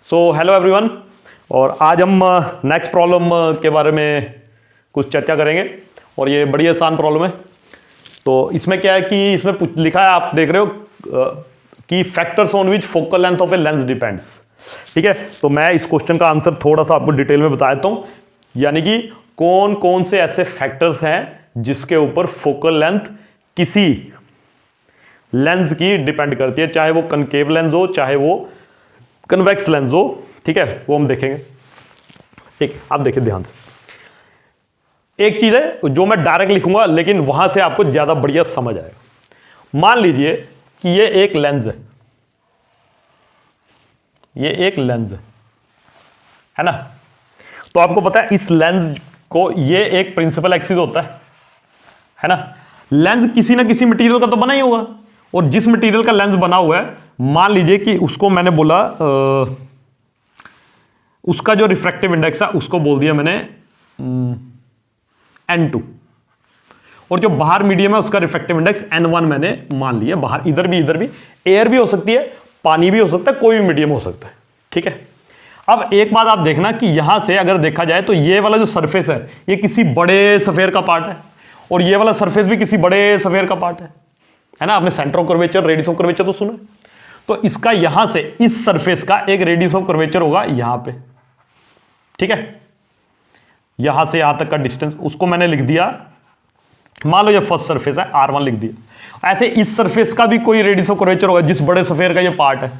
So hello everyone, और आज हम नेक्स्ट प्रॉब्लम के बारे में कुछ चर्चा करेंगे। और ये बड़ी आसान प्रॉब्लम है। तो इसमें क्या है कि इसमें लिखा है, आप देख रहे हो कि factors on which focal length of a lens depends. ठीक है, तो मैं इस क्वेश्चन का आंसर थोड़ा सा आपको डिटेल में बता देता हूं। यानी कि कौन कौन से ऐसे फैक्टर्स हैं जिसके ऊपर फोकल लेंथ किसी लेंस की डिपेंड करती है, चाहे वो कनकेव लेंस हो चाहे वो कन्वेक्स लेंस हो। ठीक है, वो हम देखेंगे। ठीक, आप देखिए ध्यान से। एक चीज है जो मैं डायरेक्ट लिखूंगा, लेकिन वहां से आपको ज्यादा बढ़िया समझ आएगा। मान लीजिए कि ये एक लेंस है, ये एक लेंस है ना। तो आपको पता है इस लेंस को, ये एक प्रिंसिपल एक्सिस होता है ना। लेंस किसी ना किसी मटेरियल का तो बना ही होगा, और जिस मटेरियल का लेंस बना हुआ है, मान लीजिए कि उसको मैंने बोला उसका जो रिफ्रैक्टिव इंडेक्स है उसको बोल दिया मैंने N2, और जो बाहर मीडियम है उसका रिफ्रैक्टिव इंडेक्स N1 मैंने मान लिया। बाहर इधर भी एयर भी हो सकती है, पानी भी हो सकता है, कोई भी मीडियम हो सकता है। ठीक है, अब एक बात आप देखना कि यहां से अगर देखा जाए तो ये वाला जो सरफेस है ये किसी बड़े सफेयर का पार्ट है, और ये वाला सरफेस भी किसी बड़े सफेयर का पार्ट है ना। आपने centre of curvature, radius of curvature तो सुना है। तो इसका यहां से इस सरफेस का एक रेडियस ऑफ कर्वेचर होगा यहां पे। ठीक है, यहां से यहां तक का डिस्टेंस उसको मैंने लिख दिया, मान लो ये फर्स्ट सरफेस है, R1 लिख दिया। ऐसे इस सरफेस का भी कोई रेडियस ऑफ कर्वेचर होगा जिस बड़े सफेयर का ये पार्ट है।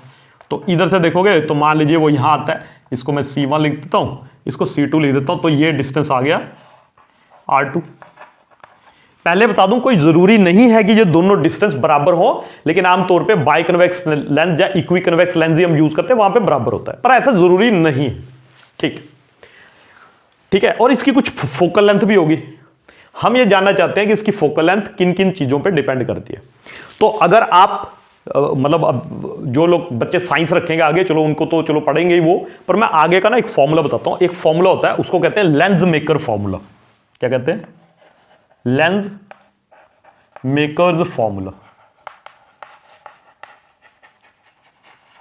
तो इधर से देखोगे तो मान लीजिए वो यहां आता है, इसको मैं C1 लिख देता हूं, इसको C2 लिख देता हूं, तो ये डिस्टेंस आ गया R2। पहले बता दूं, कोई जरूरी नहीं है कि ये दोनों डिस्टेंस बराबर हो, लेकिन आमतौर पे बाई कन्वेक्स लेंस या इक्वी कन्वेक्स लेंस ही हम यूज करते हैं, वहां पे बराबर होता है, पर ऐसा जरूरी नहीं है। ठीक है, और इसकी कुछ फोकल लेंथ भी होगी। हम ये जानना चाहते हैं कि इसकी फोकल लेंथ किन किन चीजों पे डिपेंड करती है। तो अगर आप मतलब अब जो लोग बच्चे साइंस रखेंगे आगे, चलो उनको तो चलो पढ़ेंगे ही वो, पर मैं आगे का ना एक फॉर्मूला बताता हूं। एक फॉर्मूला होता है, उसको कहते हैं लेंस मेकर फॉर्मूला। क्या कहते हैं? Lens makers formula.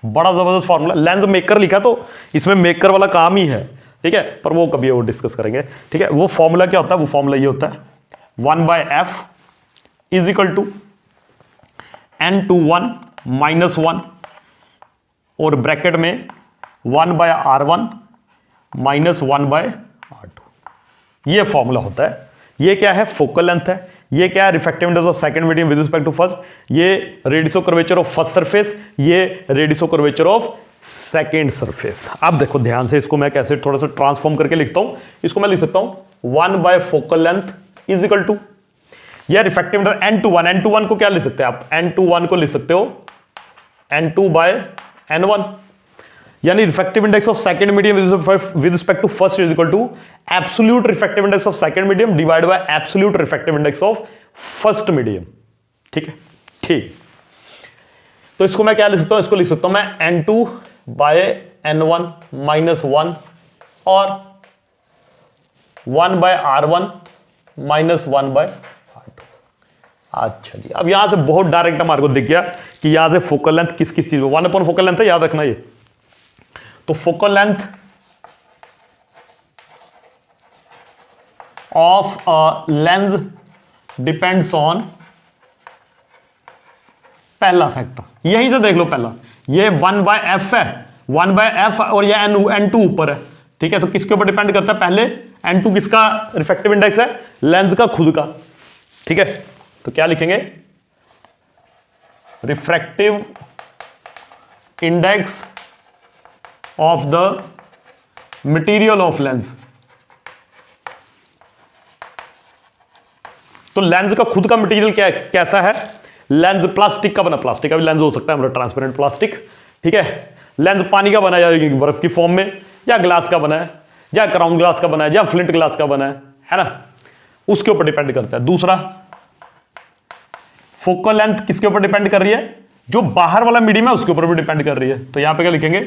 बड़ा जबरदस्त फॉर्मूला। लेंस मेकर लिखा तो इसमें मेकर वाला काम ही है। ठीक है, पर वो कभी वो डिस्कस करेंगे। ठीक है, वो फॉर्मूला क्या होता है? वो फॉर्मूला ये होता है 1/f is equal to N21 - 1 और ब्रैकेट में 1/R1 - 1/R2। ये फॉर्मूला होता है। ये क्या है? फोकल लेंथ है। ये क्या है? Refractive index of second medium with respect to first. ये radius of curvature of first surface, ये radius of curvature of second surface. अब देखो ध्यान से, इसको मैं कैसे थोड़ा सा ट्रांसफॉर्म करके लिखता हूं। इसको मैं लिख सकता हूं 1 focal length is equal to, यह रिफ्रैक्टिव इंडेक्स N21। N21 को क्या लिख सकते हैं आप? N21 को लिख सकते हो N2/N1, यानी refractive index of second medium with respect to first is equal to absolute refractive index of second medium divide by absolute refractive index of first medium. ठीक है, ठीक। तो इसको मैं क्या लिख सकता हूं? इसको लिख सकता हूं मैं N2/N1 - 1 और 1/R1 - 1/R2। अच्छा जी, अब यहां से बहुत डायरेक्ट हमारे को दिख गया कि यहां से फोकल लेंथ किस किस चीज में 1 फोकल लेंथ है, याद रखना ये। तो focal length of a lens depends on, पहला फैक्टर यहीं से देख लो। पहला ये 1/f है, 1/f और ये N2 ऊपर है। ठीक है, तो किसके ऊपर डिपेंड करता है? पहले N2 किसका रिफ्रैक्टिव इंडेक्स है? लेंस का खुद का। ठीक है, तो क्या लिखेंगे? Refractive index of the material of lens. तो लेंस का खुद का मटेरियल क्या है, कैसा है? लेंस प्लास्टिक का बना, प्लास्टिक का भी लेंस हो सकता है, मतलब ट्रांसपेरेंट प्लास्टिक। ठीक है, लेंस पानी का बना है बर्फ की फॉर्म में, या ग्लास का बना है, या क्राउन ग्लास का बना है, या फ्लिंट ग्लास का बना है ना, उसके ऊपर डिपेंड करता है। दूसरा, फोकल लेंथ किसके ऊपर डिपेंड कर रही है? जो बाहर वाला मीडियम है उसके ऊपर भी डिपेंड कर रही है। तो यहां पे क्या लिखेंगे?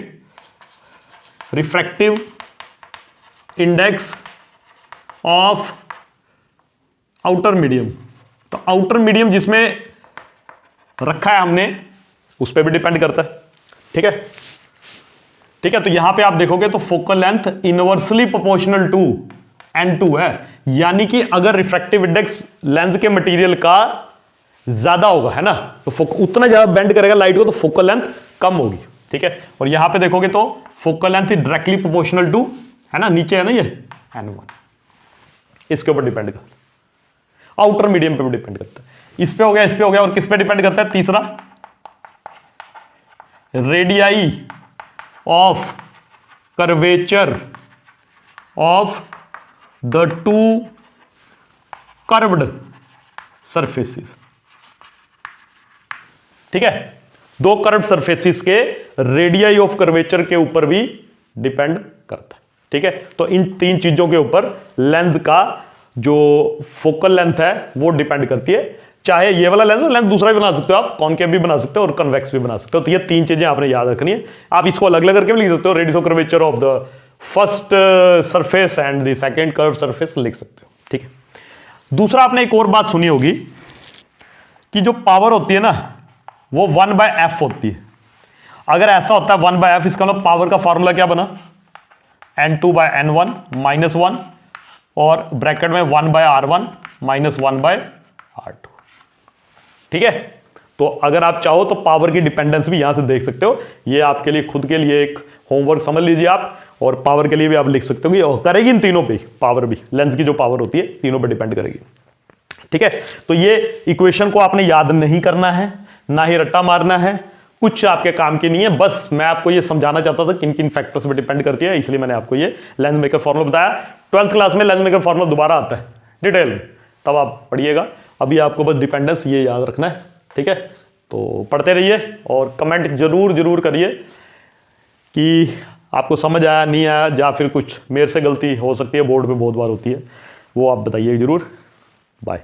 Refractive index of outer medium. तो आउटर मीडियम जिसमें रखा है हमने, उस पर भी डिपेंड करता है। ठीक है, ठीक है। तो यहां पे आप देखोगे तो focal length inversely proportional to n2 है, यानी कि अगर रिफ्रैक्टिव इंडेक्स लेंस के मटेरियल का ज्यादा होगा, है ना, तो उतना ज्यादा बेंड करेगा लाइट को, तो फोकल लेंथ कम होगी। ठीक है। और यहां पे देखोगे तो focal length directly proportional to, है ना, नीचे है ना ये n1, इसके ऊपर डिपेंड करता है। आउटर मीडियम पे भी डिपेंड करता है। इस पे हो गया, इस पे हो गया, और किस पे डिपेंड करता है? तीसरा, radii of curvature of the two curved surfaces. ठीक है, दो कर्व्ड सरफेसेस के रेडियाई ऑफ कर्वेचर के ऊपर भी डिपेंड करता है। ठीक है। तो इन तीन चीजों के ऊपर लेंस का जो फोकल लेंथ है वो डिपेंड करती है। चाहे ये वाला लेंस हो, लेंस दूसरा भी बना सकते हो आप, कॉनकेव भी बना सकते हो और कन्वेक्स भी बना सकते हो। तो ये तीन चीजें आपने याद रखनी है। आप इसको अलग अलग करके भी लिख सकते हो, radius of curvature of the first surface and the second curve surface लिख सकते हो। ठीक है। दूसरा, आपने एक और बात सुनी होगी कि जो पावर होती है ना वो 1/f होती है। अगर ऐसा होता है 1/f, इसका मतलब पावर का फॉर्मूला क्या बना? n2/n1 -1 और ब्रैकेट में 1/r1 -1/r2। ठीक है। तो अगर आप चाहो तो पावर की डिपेंडेंस भी यहां से देख सकते हो। ये आपके लिए खुद के लिए एक होमवर्क समझ लीजिए आप, और पावर के लिए भी आप लिख सकते हो कि करेगी इन तीनों पे, पावर भी, लेंस की जो पावर होती है तीनों पे डिपेंड करेगी। ठीक है। तो ये इक्वेशन को आपने याद नहीं करना है, ना ही रट्टा मारना है, कुछ आपके काम की नहीं है। बस मैं आपको ये समझाना चाहता था किन किन फैक्टर्स पे डिपेंड करती है, इसलिए मैंने आपको ये लेंस मेकर फॉर्मूला बताया। 12th क्लास में लेंस मेकर फॉर्मूला दोबारा आता है डिटेल में, तब आप पढ़िएगा। अभी आपको बस डिपेंडेंस ये याद रखना है। ठीक है। तो पढ़ते रहिए और कमेंट जरूर जरूर करिए कि आपको समझ आया, नहीं आया, या फिर कुछ मेरे से गलती हो सकती है, बोर्ड पे बहुत बार होती है, वो आप बताइए जरूर। बाय।